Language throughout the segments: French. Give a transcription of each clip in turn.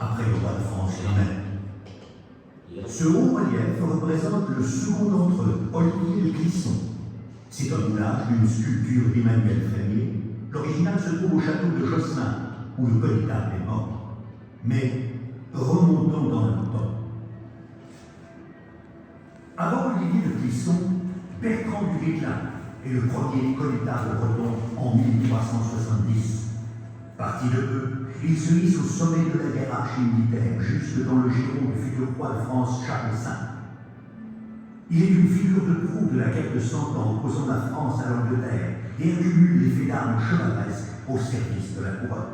après le roi de France lui-même. Ce haut relief représente le second d'entre eux, Olivier de Clisson. C'est un moulage d'une sculpture d'Emmanuel Frémier. L'original se trouve au château de Josselin, où le connétable est mort. Mais remontons dans le temps. Avant Olivier de Clisson, Bertrand du Guesclin est le premier connétable breton en 1370. Parti de peu, il se hisse au sommet de la hiérarchie militaire, jusque dans le giron du futur roi de France Charles V. Il est une figure de proue de la guerre de 100 ans opposant la France à l'Angleterre et accumule les faits d'armes chevaleresques au service de la couronne.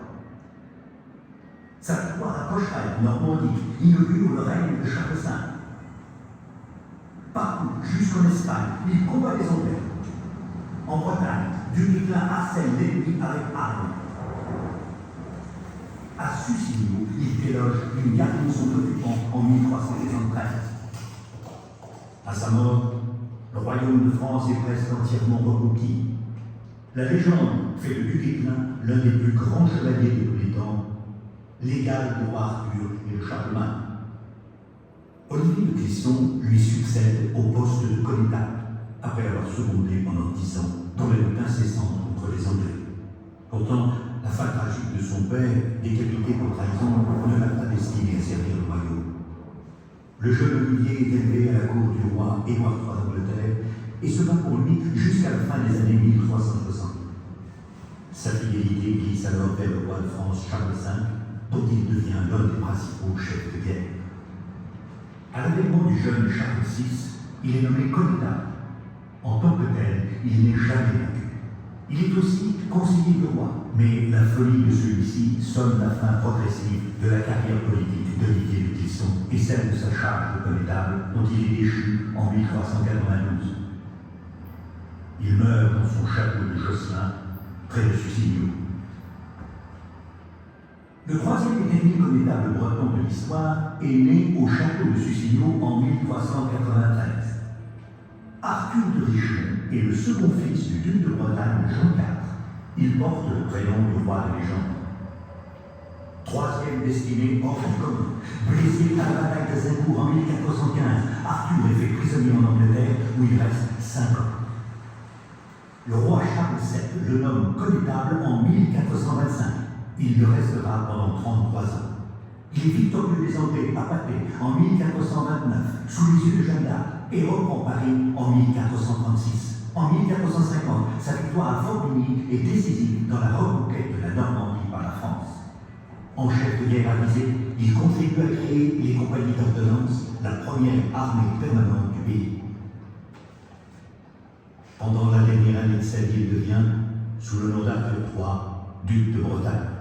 Sa victoire à Cochereil, Normandie, inaugure le règne de Charles V. Partout, jusqu'en Espagne, il combat les Anglais. En Bretagne, du Guesclin harcèle l'ennemi avec armes. À Sussigno, il déloge une garnison d'occupants en 1373. À sa mort, le royaume de France est presque entièrement reconquis. La légende fait de du Guesclin l'un des plus grands chevaliers de tous les temps, l'égal du roi Arthur et de Charlemagne. Olivier de Clisson lui succède au poste de connétable, après avoir secondé pendant 10 ans dans la lutte incessante contre les Anglais. Pourtant, la fin tragique de son père, décapité pour trahison, ne l'a pas destiné à servir le royaume. Le jeune Olivier est élevé à la cour du roi Édouard III d'Angleterre et se bat pour lui jusqu'à la fin des années 1360. Sa fidélité glisse alors vers le roi de France Charles V, dont il devient l'un des principaux chefs de guerre. À l'avènement du jeune Charles VI, il est nommé connétable. En tant que tel, il n'est jamais vaincu. Il est aussi conseiller du roi, mais la folie de celui-ci sonne la fin progressive de la carrière politique d'Olivier de Clisson et celle de sa charge de connétable dont il est déchu en 1392. Il meurt dans son château de Josselin, près de Sussigno. Le troisième et dernier connétable breton de l'histoire est né au château de Sussigno en 1393. Arthur de Richemont est le second fils du duc de Bretagne Jean IV. Il porte le prénom du roi de légende. Troisième destiné hors du commun. Blessé à la bataille d'Azincourt en 1415, Arthur est fait prisonnier en Angleterre où il reste 5 ans. Le roi Charles VII le nomme connétable en 1425. Il le restera pendant 33 ans. Il est victorieux des Anglais à Patay en 1429, sous les yeux de Jeanne d'Arc, et reprend Paris en 1436. En 1450, sa victoire à Fort-Ligny est décisive dans la reconquête de la Normandie par la France. En chef de guerre avisé, il contribue à créer les compagnies d'ordonnance, la première armée permanente du pays. Pendant la dernière année de sa vie, il devient, sous le nom d'Arthur III, duc de Bretagne.